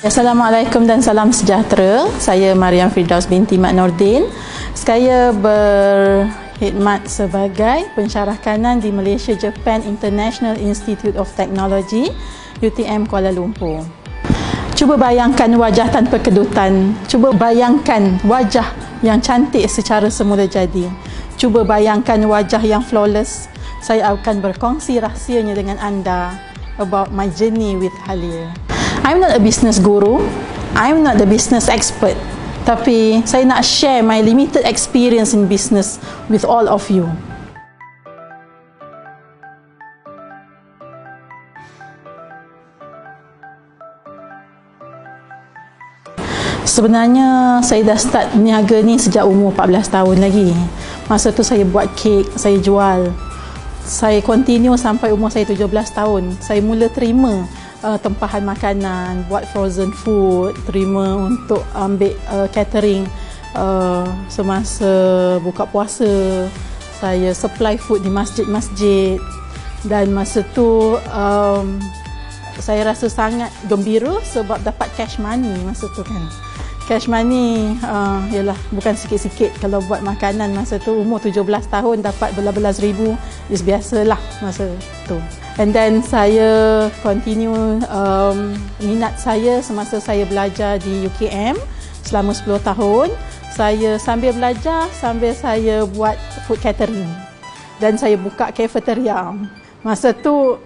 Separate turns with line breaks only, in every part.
Assalamualaikum dan salam sejahtera. Saya Mariam Firdaus binti Mat Nordin. Saya berkhidmat sebagai pensyarah kanan di Malaysia Japan International Institute of Technology, UTM Kuala Lumpur. Cuba bayangkan wajah tanpa kedutan. Cuba bayangkan wajah yang cantik secara semula jadi. Cuba bayangkan wajah yang flawless. Saya akan berkongsi rahsianya dengan anda about my journey with Halil. I'm not a business guru. I'm not the business expert. Tapi saya nak share my limited experience in business with all of you. Sebenarnya saya dah start niaga ni sejak umur 14 tahun lagi. Masa tu saya buat kek, saya jual. Saya continue sampai umur saya 17 tahun. Saya mula terima tempahan makanan, buat frozen food, terima untuk ambil catering semasa buka puasa. Saya supply food di masjid-masjid. Dan masa tu saya rasa sangat gembira sebab dapat cash money masa tu kan. Cash money ialah bukan sikit-sikit. Kalau buat makanan masa tu umur 17 tahun dapat belas-belas ribu is biasalah masa tu. And then saya continue minat saya semasa saya belajar di UKM selama 10 tahun. Saya sambil belajar sambil saya buat food catering dan saya buka cafeteria. Masa tu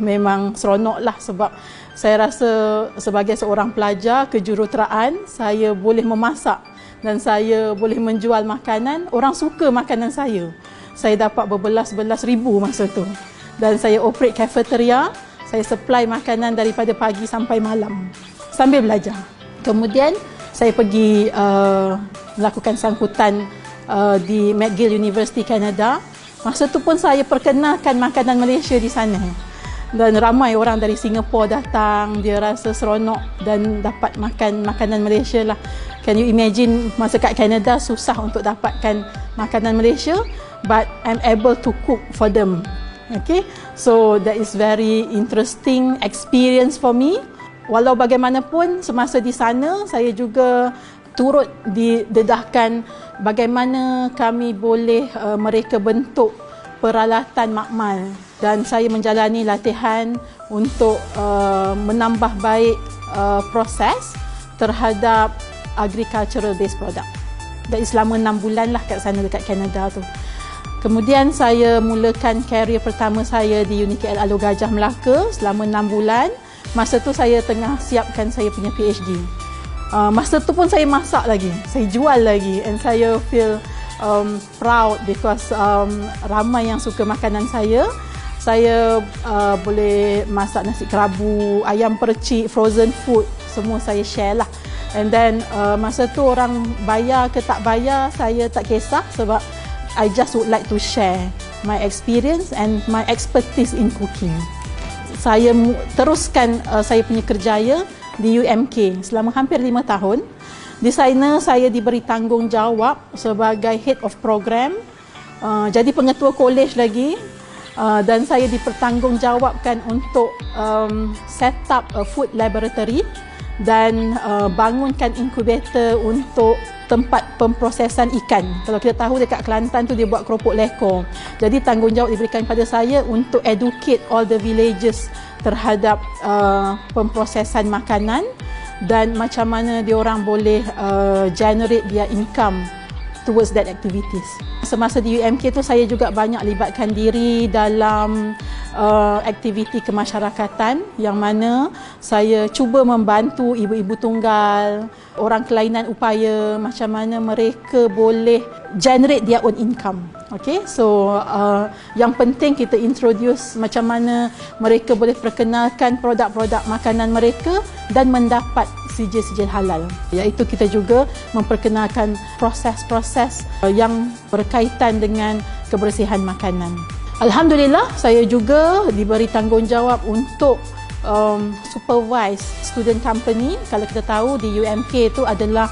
memang seronok lah sebab saya rasa sebagai seorang pelajar kejuruteraan saya boleh memasak dan saya boleh menjual makanan. Orang suka makanan saya. Saya dapat berbelas-belas ribu masa tu. Dan saya operate cafeteria. Saya supply makanan daripada pagi sampai malam sambil belajar. Kemudian saya pergi melakukan sangkutan di McGill University Canada. Masa tu pun saya perkenalkan makanan Malaysia di sana. Dan ramai orang dari Singapura datang, dia rasa seronok dan dapat makan makanan Malaysia lah. Can you imagine masa kat Canada susah untuk dapatkan makanan Malaysia, but I'm able to cook for them. Okay, so that is very interesting experience for me. Walau bagaimanapun semasa di sana saya juga turut didedahkan bagaimana kami boleh mereka bentuk peralatan makmal dan saya menjalani latihan untuk menambah baik proses terhadap agricultural based product. Dan selama 6 bulan lah kat sana dekat Canada tu. Kemudian saya mulakan karier pertama saya di UniKL Alor Gajah Melaka selama 6 bulan. Masa tu saya tengah siapkan saya punya PhD. Masa tu pun saya masak lagi, saya jual lagi and saya feel proud because ramai yang suka makanan saya. Saya boleh masak nasi kerabu, ayam percik, frozen food, semua saya share lah. And then masa tu orang bayar ke tak bayar, saya tak kisah sebab I just would like to share my experience and my expertise in cooking. Saya teruskan saya punya kerjaya di UMK selama hampir 5 tahun. Di sana saya diberi tanggungjawab sebagai Head of Program, jadi pengetua kolej lagi, dan saya dipertanggungjawabkan untuk set up a food laboratory dan bangunkan inkubator untuk tempat pemprosesan ikan. Kalau kita tahu dekat Kelantan tu dia buat keropok lekor. Jadi tanggungjawab diberikan pada saya untuk educate all the villages terhadap pemprosesan makanan dan macam mana diorang boleh generate their income towards that activities. Semasa di UMK tu saya juga banyak libatkan diri dalam aktiviti kemasyarakatan yang mana saya cuba membantu ibu-ibu tunggal, orang kelainan upaya, macam mana mereka boleh generate their own income. Okay, so yang penting kita introduce macam mana mereka boleh perkenalkan produk-produk makanan mereka dan mendapat sijil-sijil halal. Iaitu kita juga memperkenalkan proses-proses yang berkaitan dengan kebersihan makanan. Alhamdulillah, saya juga diberi tanggungjawab untuk supervise student company. Kalau kita tahu di UMK itu adalah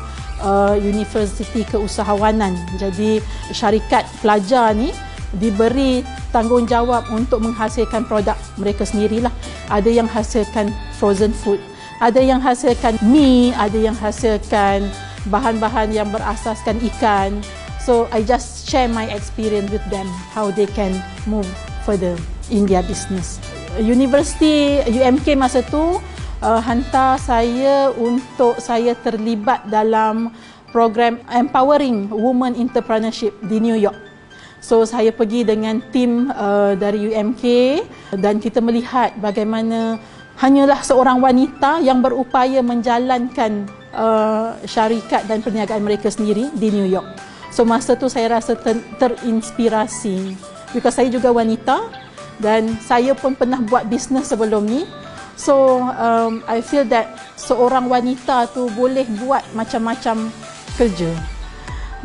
universiti keusahawanan. Jadi syarikat pelajar ni diberi tanggungjawab untuk menghasilkan produk mereka sendirilah. Ada yang hasilkan frozen food, Ada yang hasilkan mie, ada yang hasilkan bahan-bahan yang berasaskan ikan. So I just share my experience with them, how they can move further in their business. Universiti UMK masa tu hantar saya untuk saya terlibat dalam program Empowering Women Entrepreneurship di New York. So saya pergi dengan tim dari UMK dan kita melihat bagaimana hanyalah seorang wanita yang berupaya menjalankan syarikat dan perniagaan mereka sendiri di New York. So masa tu saya rasa terinspirasi because saya juga wanita dan saya pun pernah buat bisnes sebelum ni. So I feel that seorang wanita tu boleh buat macam-macam kerja.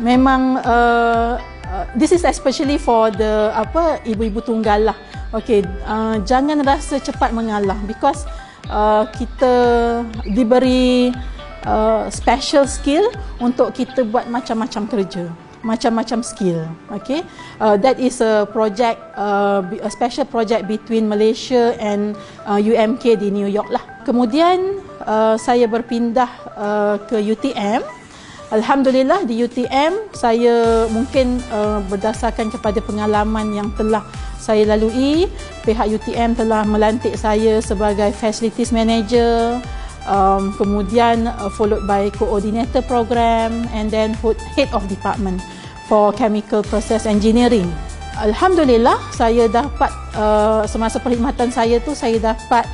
Memang this is especially for the ibu-ibu tunggal lah. Okay, jangan rasa cepat mengalah because kita diberi special skill untuk kita buat macam-macam kerja, macam-macam skill. Okay, that is a project, a special project between Malaysia and UMK di New York lah. Kemudian saya berpindah ke UTM. Alhamdulillah di UTM saya mungkin berdasarkan kepada pengalaman yang telah saya lalui, pihak UTM telah melantik saya sebagai Facilities Manager, kemudian followed by Coordinator Program and then Head of Department for Chemical Process Engineering. Alhamdulillah saya dapat semasa perkhidmatan saya tu saya dapat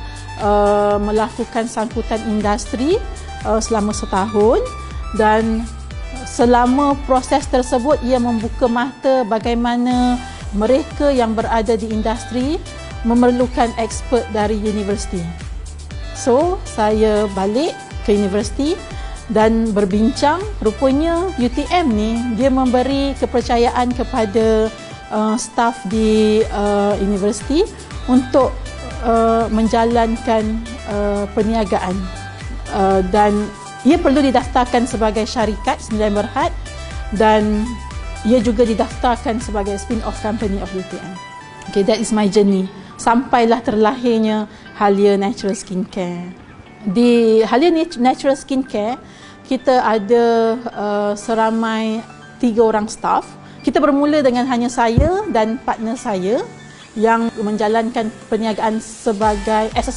melakukan sangkutan industri selama setahun dan selama proses tersebut ia membuka mata bagaimana mereka yang berada di industri memerlukan expert dari universiti. So, saya balik ke universiti dan berbincang. Rupanya UTM ni dia memberi kepercayaan kepada staf di universiti untuk menjalankan perniagaan dan ia perlu didaftarkan sebagai syarikat Sembilan Berhad dan ia juga didaftarkan sebagai spin-off company of UTM. Okay, that is my journey. Sampailah terlahirnya Halia Natural Skincare. Di Halia Natural Skincare, kita ada seramai 3 orang staff. Kita bermula dengan hanya saya dan partner saya yang menjalankan perniagaan sebagai as a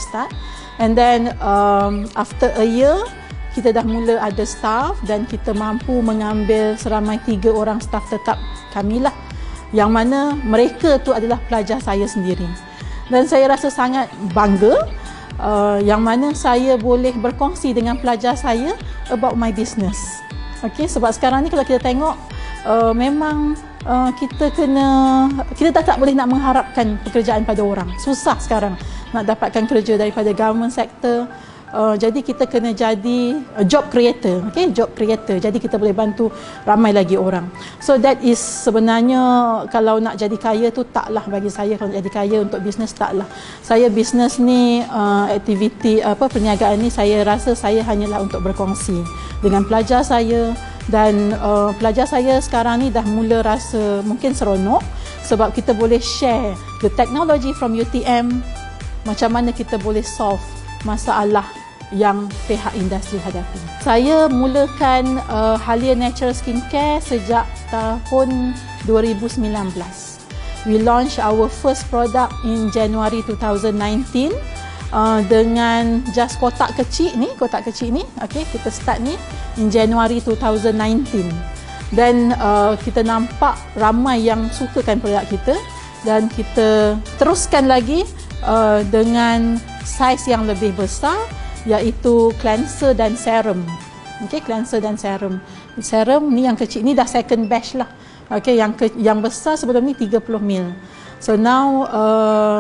start. And then after a year, kita dah mula ada staff dan kita mampu mengambil seramai 3 orang staff tetap kami lah. Yang mana mereka tu adalah pelajar saya sendiri. Dan saya rasa sangat bangga yang mana saya boleh berkongsi dengan pelajar saya about my business. Okay, sebab sekarang ni kalau kita tengok memang kita tak boleh nak mengharapkan pekerjaan pada orang. Susah sekarang nak dapatkan kerja daripada government sector. Jadi kita kena jadi job creator, okay? Job creator. Jadi kita boleh bantu ramai lagi orang. So that is sebenarnya kalau nak jadi kaya tu taklah bagi saya. Kalau nak jadi kaya untuk bisnes taklah. Saya bisnes ni aktiviti perniagaan ni saya rasa saya hanyalah untuk berkongsi dengan pelajar saya dan pelajar saya sekarang ni dah mula rasa mungkin seronok sebab kita boleh share the technology from UTM, macam mana kita boleh solve masalah yang pihak industri hadapi. Saya mulakan Halia Natural Skincare sejak tahun 2019. We launch our first product in January 2019 dengan just kotak kecil ni, okay, kita start ni in January 2019. Dan kita nampak ramai yang sukakan produk kita dan kita teruskan lagi dengan saiz yang lebih besar iaitu cleanser dan serum. Okey, cleanser dan serum. Serum ni yang kecil ni dah second batch lah. Okey, yang besar sebelum ni 30 ml. So now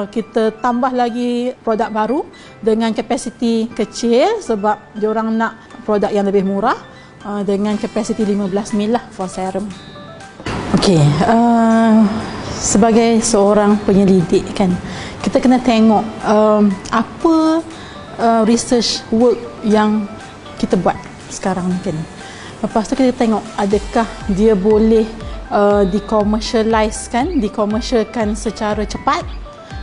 kita tambah lagi produk baru dengan kapasiti kecil sebab diorang nak produk yang lebih murah dengan kapasiti 15 ml lah for serum. Okey, sebagai seorang penyelidik kan, kita kena tengok apa research work yang kita buat sekarang ni kan. Lepas tu kita tengok adakah dia boleh dikomersialiskan secara cepat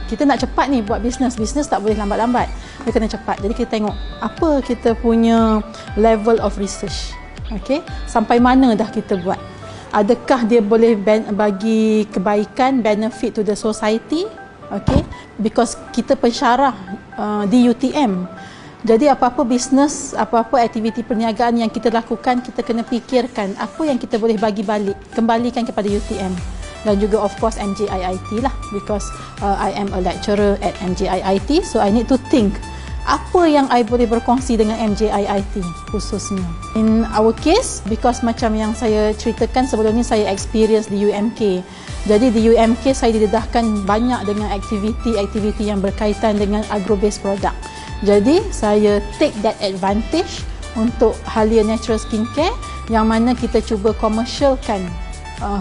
Kita nak cepat ni buat bisnes tak boleh lambat-lambat, dia kena cepat. Jadi kita tengok apa kita punya level of research, okay? Sampai mana dah kita buat, adakah dia boleh bagi kebaikan, benefit to the society, okay? Because kita pensyarah di UTM. Jadi apa-apa bisnes, apa-apa aktiviti perniagaan yang kita lakukan, kita kena fikirkan apa yang kita boleh bagi balik, kembalikan kepada UTM. Dan juga of course MJIIT lah, because I am a lecturer at MJIIT, so I need to think apa yang I boleh berkongsi dengan MJIIT khususnya. In our case, because macam yang saya ceritakan sebelum ni, saya experience di UMK. Jadi di UMK saya didedahkan banyak dengan aktiviti-aktiviti yang berkaitan dengan agro-based product. Jadi saya take that advantage untuk Halia Natural Skincare, yang mana kita cuba komersialkan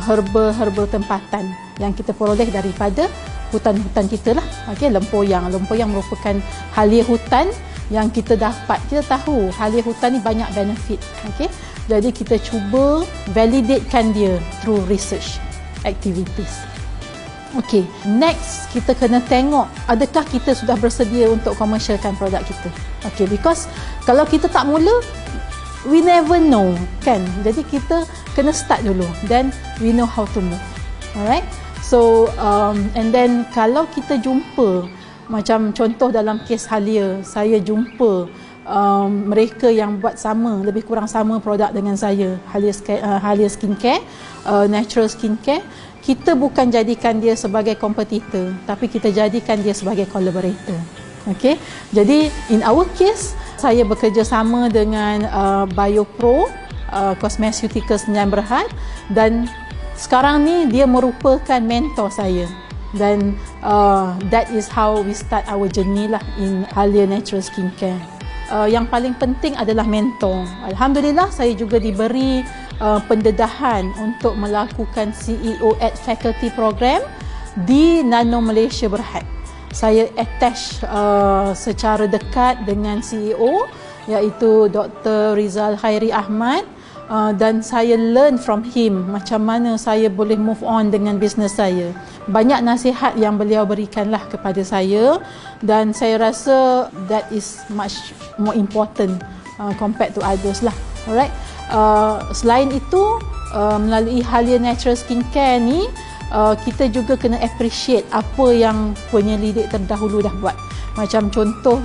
herbal tempatan yang kita peroleh daripada hutan-hutan kita lah. Okay, lempoyang merupakan halia hutan yang kita dapat. Kita tahu halia hutan ni banyak benefit. Okay, jadi kita cuba validatekan dia through research activities. Okay, next kita kena tengok adakah kita sudah bersedia untuk komersialkan produk kita. Okay, because kalau kita tak mula, we never know, kan? Jadi kita kena start dulu, then we know how to move. Alright, so and then kalau kita jumpa, macam contoh dalam kes Halia, saya jumpa mereka yang buat lebih kurang sama produk dengan saya, Halia Skincare, Natural Skincare. Kita bukan jadikan dia sebagai kompetitor, tapi kita jadikan dia sebagai collaborator. Okay, jadi in our case, saya bekerja sama dengan BioPro Cosmeceutical Sdn Bhd, dan sekarang ni dia merupakan mentor saya, dan that is how we start our journey lah in Halia Natural Skincare. Yang paling penting adalah mentor. Alhamdulillah, saya juga diberi pendedahan untuk melakukan CEO at Faculty Program di Nano Malaysia Berhad. Saya attach secara dekat dengan CEO, iaitu Dr. Rizal Khairi Ahmad, dan saya learn from him macam mana saya boleh move on dengan bisnes saya. Banyak nasihat yang beliau berikanlah kepada saya, dan saya rasa that is much more important compared to others lah. Alright. Selain itu, melalui Halia Natural Skincare ni, kita juga kena appreciate apa yang penyelidik terdahulu dah buat. Macam contoh,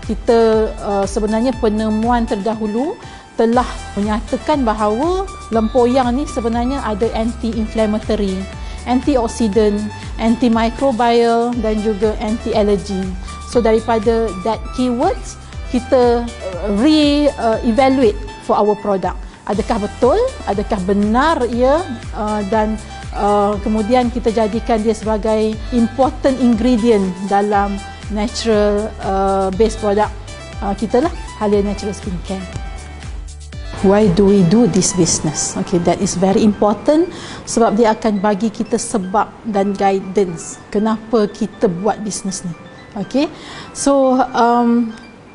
kita sebenarnya penemuan terdahulu telah menyatakan bahawa lempoyang ni sebenarnya ada anti-inflammatory, antioksidan, antimicrobial dan juga anti-allergy. So daripada that keywords, kita re-evaluate for our product. Adakah betul, adakah benar ia, dan kemudian kita jadikan dia sebagai important ingredient dalam natural based product kita lah, Halia Natural Skincare. Why do we do this business? Okay, that is very important, sebab dia akan bagi kita sebab dan guidance kenapa kita buat bisnes ni. Okay, so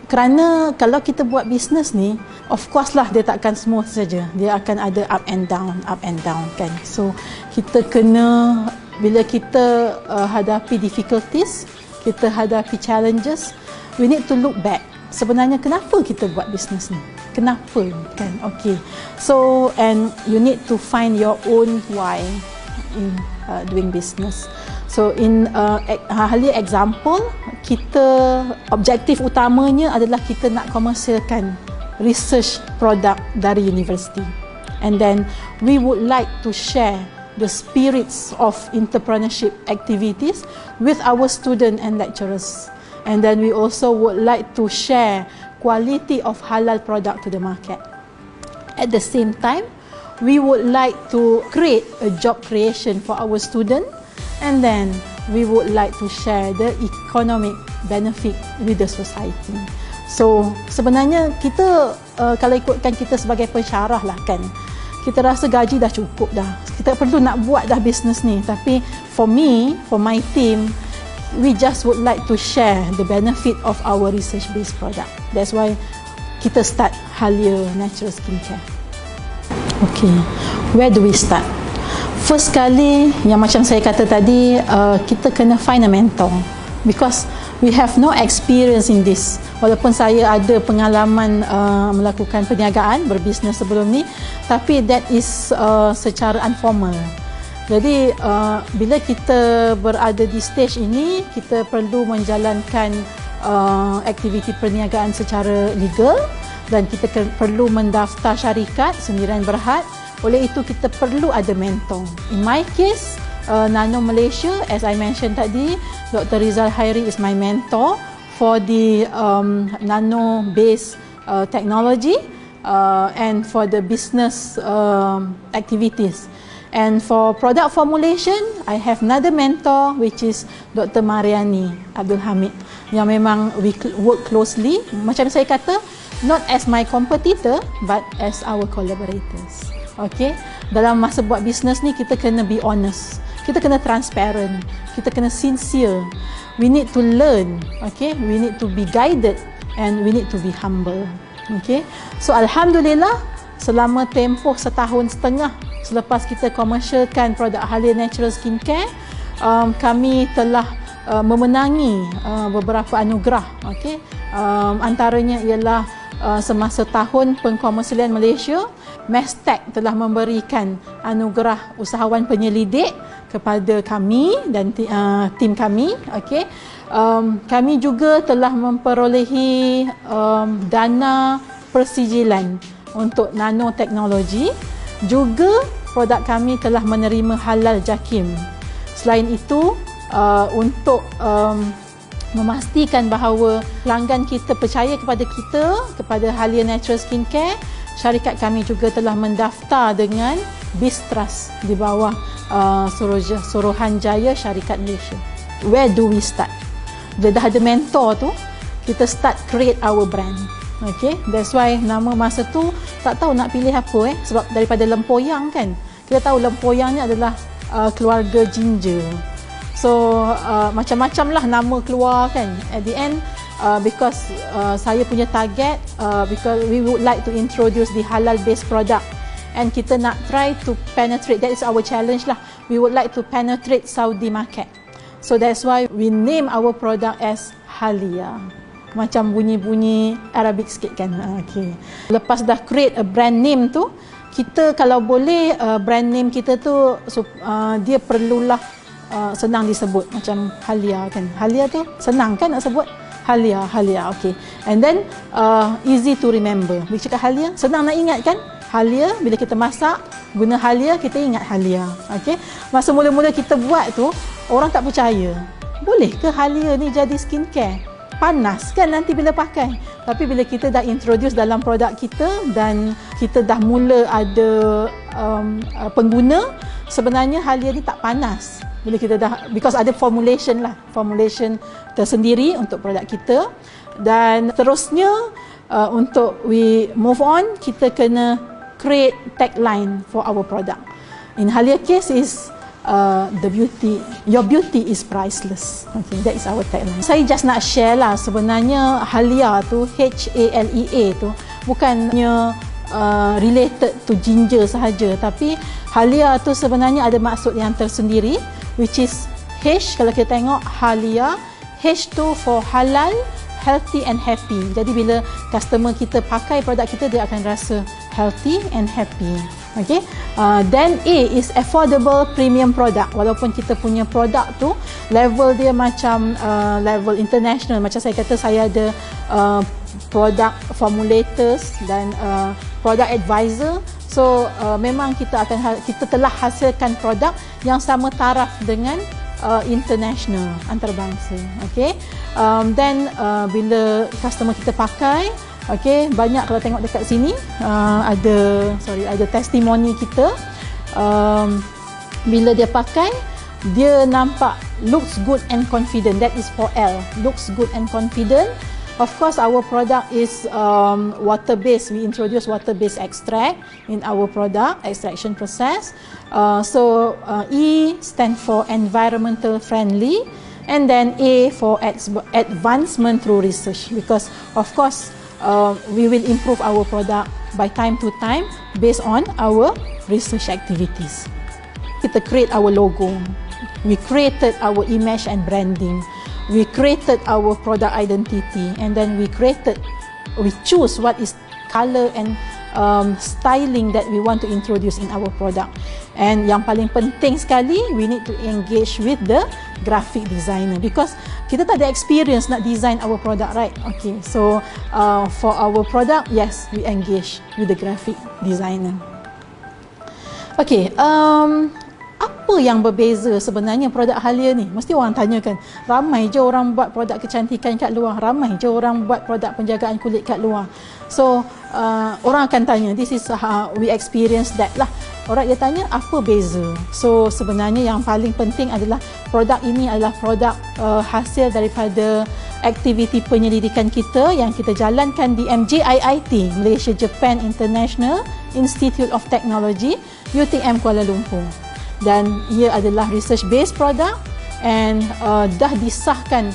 kerana kalau kita buat bisnes ni, of course lah dia takkan smooth saja. Dia akan ada up and down kan. So kita kena, bila kita hadapi difficulties, kita hadapi challenges, we need to look back. Sebenarnya kenapa kita buat bisnes ni? Kenapa kan? Okay. So and you need to find your own why in doing business. So in Halia example, kita objektif utamanya adalah kita nak komersialkan research produk dari universiti, and then we would like to share the spirits of entrepreneurship activities with our students and lecturers, and then we also would like to share quality of halal product to the market. At the same time, we would like to create a job creation for our student, and then we would like to share the economic benefit with the society. So sebenarnya kita kalau ikutkan kita sebagai pensyarah lah kan, kita rasa gaji dah cukup dah, kita perlu nak buat dah bisnes ni. Tapi for me, for my team, we just would like to share the benefit of our research based product. That's why kita start Halia Natural Skincare. Okay, where do we start? First kali, yang macam saya kata tadi, kita kena find a mentor, because we have no experience in this. Walaupun saya ada pengalaman melakukan perniagaan, berbisnes sebelum ni, tapi that is secara informal. Jadi bila kita berada di stage ini, kita perlu menjalankan aktiviti perniagaan secara legal, dan kita perlu mendaftar syarikat sendirian berhad. Oleh itu kita perlu ada mentor. In my case, Nano Malaysia, as I mentioned tadi, Dr. Rizal Hairi is my mentor for the nano-based technology and for the business activities. And for product formulation, I have another mentor, which is Dr. Mariani Abdul Hamid, yang memang we work closely. Macam saya kata, not as my competitor, but as our collaborators. Okay, dalam masa buat bisnes ni kita kena be honest, kita kena transparent, kita kena sincere. We need to learn, okay, we need to be guided, and we need to be humble. Okay, so alhamdulillah, selama tempoh setahun setengah selepas kita komersialkan produk Halia Natural Skincare, kami telah memenangi beberapa anugerah. Okay, antaranya ialah semasa tahun pengkomersialan Malaysia, Mestec telah memberikan anugerah usahawan penyelidik kepada kami dan tim kami. Okay. Kami juga telah memperolehi dana persijilan untuk nanoteknologi. Juga produk kami telah menerima halal JAKIM. Selain itu, untuk memastikan bahawa pelanggan kita percaya kepada kita, kepada Halia Natural Skincare, syarikat kami juga telah mendaftar dengan BizTrust di bawah Suruhanjaya Syarikat Malaysia. Where do we start? Bila dah ada mentor tu, kita start create our brand. Okay, that's why nama masa tu tak tahu nak pilih apa sebab daripada Lempoyang kan. Kita tahu Lempoyang ni adalah keluarga ginger. So macam-macam lah nama keluar kan. At the end, because saya punya target, because we would like to introduce the halal based product, and kita nak try to penetrate, that is our challenge lah. We would like to penetrate Saudi market. So that's why we name our product as Halia. Macam bunyi-bunyi Arabic sikit kan. Okay. Lepas dah create a brand name tu, kita kalau boleh brand name kita tu dia perlulah senang disebut, macam Halia kan. Halia tu senang kan nak sebut, Halia, Halia, okay. And then easy to remember. Bila cakap Halia, senang nak ingat kan. Halia, bila kita masak guna Halia, kita ingat Halia. Okay. Masa mula-mula kita buat tu, orang tak percaya. Boleh ke Halia ni jadi skincare? Panas kan nanti bila pakai. Tapi bila kita dah introduce dalam produk kita dan kita dah mula ada pengguna, sebenarnya Halia ni tak panas. Bila kita dah, because ada formulation lah, formulation tersendiri untuk produk kita. Dan terusnya untuk we move on, kita kena create tagline for our product. In Halia case is the beauty, your beauty is priceless. Okay, that is our tagline. Saya just nak share lah, sebenarnya Halia tu, Halea tu bukannya related to ginger sahaja, tapi Halia tu sebenarnya ada maksud yang tersendiri, which is H, kalau kita tengok Halia, H tu for halal, healthy and happy. Jadi bila customer kita pakai produk kita, dia akan rasa healthy and happy. Okay, then A is affordable premium product. Walaupun kita punya produk tu level dia macam level international. Macam saya kata, saya ada product formulators dan product advisor. So memang kita telah hasilkan produk yang sama taraf dengan international, antarabangsa. Okay, then bila customer kita pakai, okay, banyak kalau tengok dekat sini ada testimoni kita. Bila dia pakai, dia nampak looks good and confident. That is for L, looks good and confident. Of course, our product is water based. We introduce water based extract in our product extraction process. So E stand for environmental friendly, and then A for advancement through research, because of course we will improve our product by time to time based on our research activities. kita create our logo, we created our image and branding, we created our product identity, and then we choose what is color and styling that we want to introduce in our product. And yang paling penting sekali, we need to engage with the graphic designer, because kita tak ada experience nak design our product, right? Okay, so for our product, yes, we engage with the graphic designer. Okay, apa yang berbeza sebenarnya produk Halia ni? Mesti orang tanyakan. Ramai je orang buat produk kecantikan kat luar, ramai je orang buat produk penjagaan kulit kat luar. So orang akan tanya, this is how we experience that lah. Orang dia tanya apa beza. So sebenarnya yang paling penting adalah produk ini adalah produk hasil daripada aktiviti penyelidikan kita yang kita jalankan di MJIIT, Malaysia Japan International Institute of Technology, UTM Kuala Lumpur. Dan ia adalah research based product and dah disahkan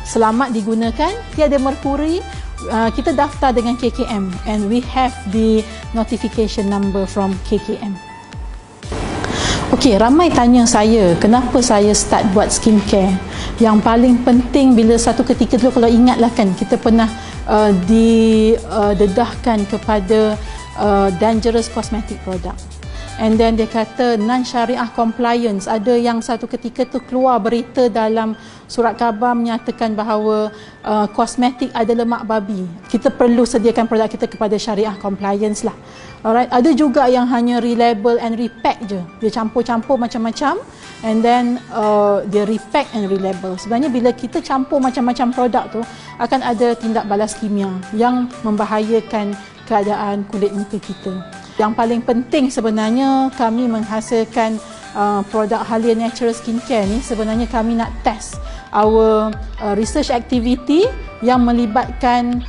selamat digunakan, tiada merkuri. Kita daftar dengan KKM and we have the notification number from KKM. Okey, ramai tanya saya kenapa saya start buat skincare. Yang paling penting, bila satu ketika dulu, kalau ingatlah kan, kita pernah didedahkan kepada dangerous cosmetic product. And then dia kata non-syariah compliance. Ada yang satu ketika tu keluar berita dalam surat khabar menyatakan bahawa kosmetik ada lemak babi. Kita perlu sediakan produk kita kepada syariah compliance lah. Alright. Ada juga yang hanya relabel and repack je. Dia campur-campur macam-macam and then dia repack and relabel. Sebenarnya bila kita campur macam-macam produk tu, akan ada tindak balas kimia yang membahayakan keadaan kulit muka kita. Yang paling penting sebenarnya kami menghasilkan produk Halia Natural Skincare ni, sebenarnya kami nak test our research activity yang melibatkan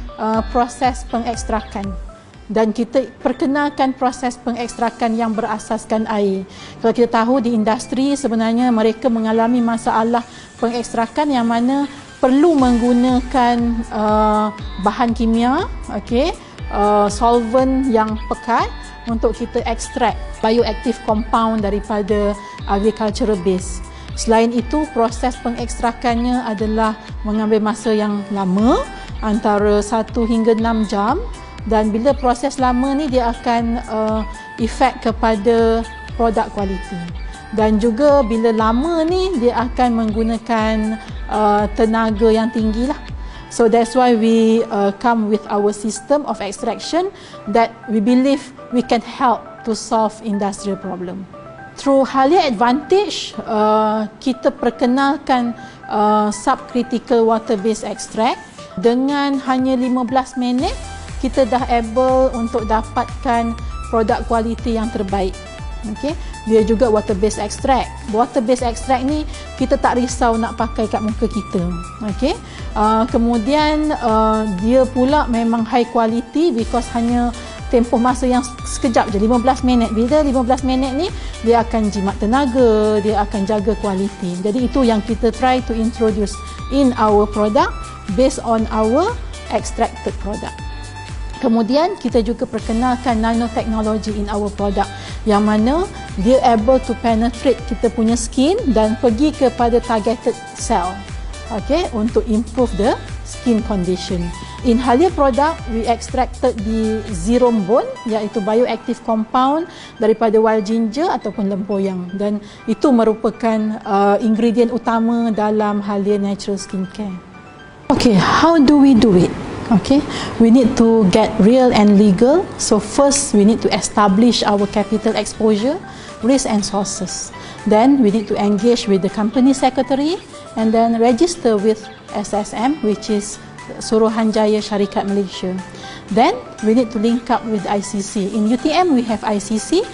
proses pengekstrakan. Dan kita perkenalkan proses pengekstrakan yang berasaskan air. Kalau kita tahu di industri sebenarnya mereka mengalami masalah pengekstrakan yang mana perlu menggunakan bahan kimia, okay, solvent yang pekat untuk kita ekstrak bioactive compound daripada agricultural base. Selain itu, proses pengekstrakannya adalah mengambil masa yang lama, antara 1 hingga 6 jam, dan bila proses lama ni dia akan efek kepada produk kualiti. Dan juga bila lama ni dia akan menggunakan tenaga yang tinggi lah. So that's why we come with our system of extraction that we believe we can help to solve industrial problem. Through Halia Advantage, kita perkenalkan subcritical water based extract. Dengan hanya 15 minit, kita dah able untuk dapatkan produk kualiti yang terbaik. Okay. Dia juga water based extract. Water based extract ni kita tak risau nak pakai kat muka kita. Okay. Kemudian dia pula memang high quality because hanya tempoh masa yang sekejap je, 15 minit. Bila 15 minit ni dia akan jimat tenaga, dia akan jaga kualiti. Jadi itu yang kita try to introduce in our product based on our extracted product. Kemudian kita juga perkenalkan nanotechnology in our product yang mana dia able to penetrate kita punya skin dan pergi kepada targeted cell, okay, untuk improve the skin condition. In Halia product, we extracted the serum bone, iaitu bioactive compound daripada wild ginger ataupun lempoyang, dan itu merupakan ingredient utama dalam Halia Natural Skincare. Okay, how do we do it? Okay, we need to get real and legal. So first we need to establish our capital exposure, risk and sources. Then we need to engage with the company secretary and then register with SSM, which is Suruhanjaya Syarikat Malaysia. Then we need to link up with ICC. In UTM we have ICC,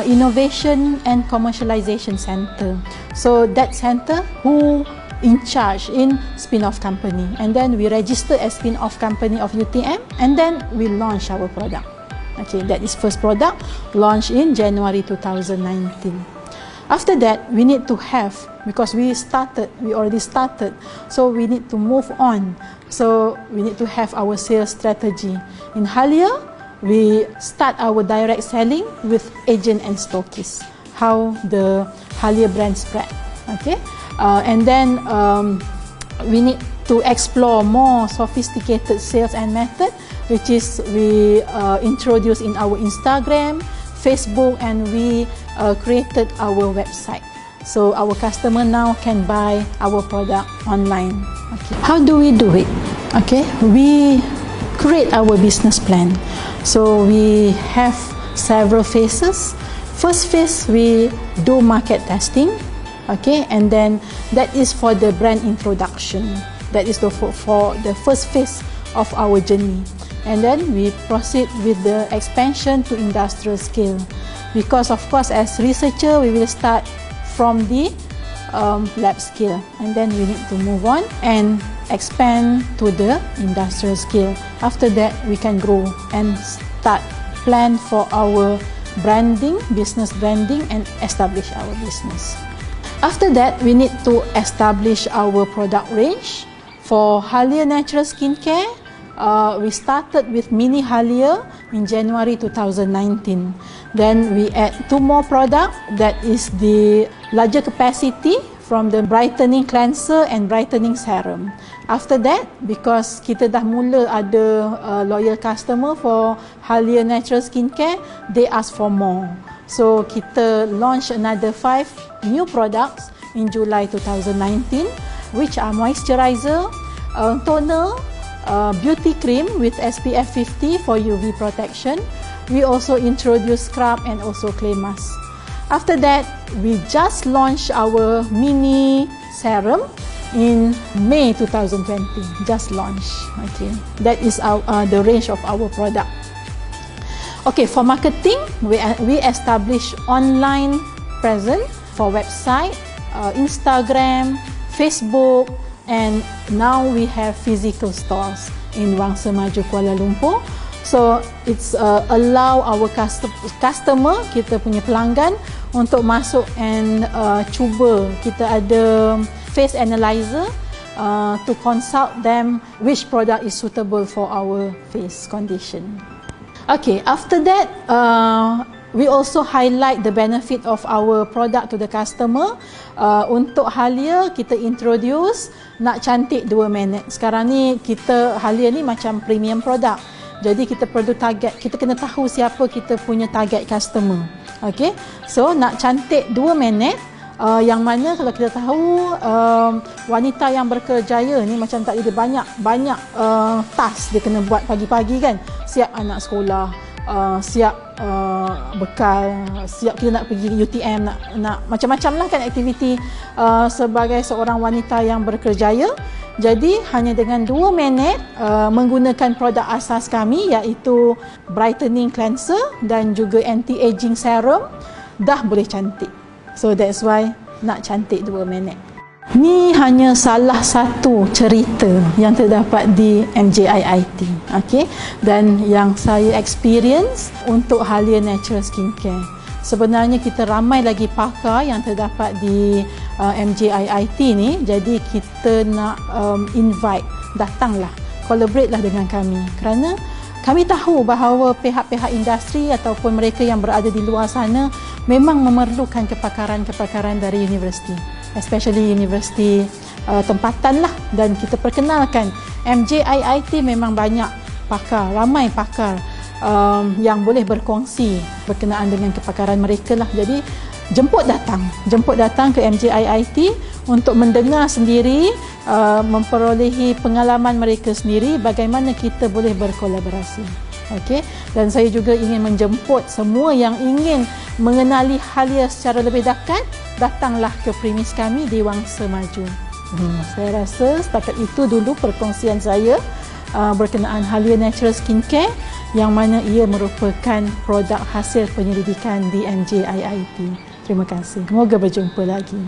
Innovation and Commercialization Center. So that center who in charge in spin-off company, and then we register as spin-off company of UTM, and then we launch our product. Okay, that is first product launched in January 2019. After that, we need to have, because we already started, so we need to move on. So we need to have our sales strategy. In Halia, we start our direct selling with agent and stockists. how the Halia brand spread. Okay, and then we need to explore more sophisticated sales and method, which is we introduce in our Instagram, Facebook, and we created our website. So our customer now can buy our product online. Okay. How do we do it? Okay, we create our business plan. So we have several phases. First phase, we do market testing. Okay, and then that is for the brand introduction. That is for the first phase of our journey. And then we proceed with the expansion to industrial scale. Because of course, as researcher, we will start from the lab scale, and then we need to move on and expand to the industrial scale. After that, we can grow and start plan for our branding, business branding, and establish our business. After that, we need to establish our product range. For Halia Natural Skincare, we started with Mini Halia in January 2019. Then we add 2 more products, that is the larger capacity from the brightening cleanser and brightening serum. After that, because kita dah mula ada loyal customer for Halia Natural Skincare, they ask for more. So kita launch another 5 new products in July 2019, which are moisturizer, toner, beauty cream with SPF 50 for UV protection. We also introduce scrub and also clay mask. After that, we just launched our mini serum in May 2020. Just launched. Okay, that is the range of our product. Okay, for marketing, we establish online presence for website, Instagram, Facebook, and now we have physical stores in Wangsa Maju, Kuala Lumpur. So it's allow our customer, kita punya pelanggan, untuk masuk and cuba. Kita ada face analyzer to consult them which product is suitable for our face condition. Okay, after that, we also highlight the benefit of our product to the customer. Untuk Halia, kita introduce nak cantik 2 minit. Sekarang ni Halia ni macam premium product. Jadi kita perlu target, kita kena tahu siapa kita punya target customer. Okay, so nak cantik 2 minit, yang mana kalau kita tahu wanita yang berkerjaya ni macam tak ada banyak task dia kena buat pagi-pagi kan. Siap anak sekolah, siap bekal, siap kita nak pergi UTM, nak macam-macam lah kan aktiviti sebagai seorang wanita yang berkerjaya. Jadi hanya dengan 2 minit menggunakan produk asas kami, iaitu brightening cleanser dan juga anti-aging serum, dah boleh cantik. So that's why nak cantik 2 minit. Ni hanya salah satu cerita yang terdapat di MJIIT. Okay? Dan yang saya experience untuk Halia Natural Skincare. Sebenarnya kita ramai lagi pakar yang terdapat di MJIIT ni, jadi kita nak invite, datanglah, collaborate lah dengan kami, kerana kami tahu bahawa pihak-pihak industri ataupun mereka yang berada di luar sana memang memerlukan kepakaran-kepakaran dari universiti, especially universiti tempatan lah. Dan kita perkenalkan MJIIT memang banyak pakar, ramai pakar yang boleh berkongsi berkenaan dengan kepakaran mereka lah. Jadi jemput datang ke MJIIT untuk mendengar sendiri, memperolehi pengalaman mereka sendiri bagaimana kita boleh berkolaborasi. Okey, dan saya juga ingin menjemput semua yang ingin mengenali Halia secara lebih dekat, datanglah ke premis kami di Wangsa Maju. Saya rasa setakat itu dulu perkongsian saya berkenaan Halia Natural Skincare, yang mana ia merupakan produk hasil penyelidikan di MJIIT. Terima kasih. Semoga berjumpa lagi.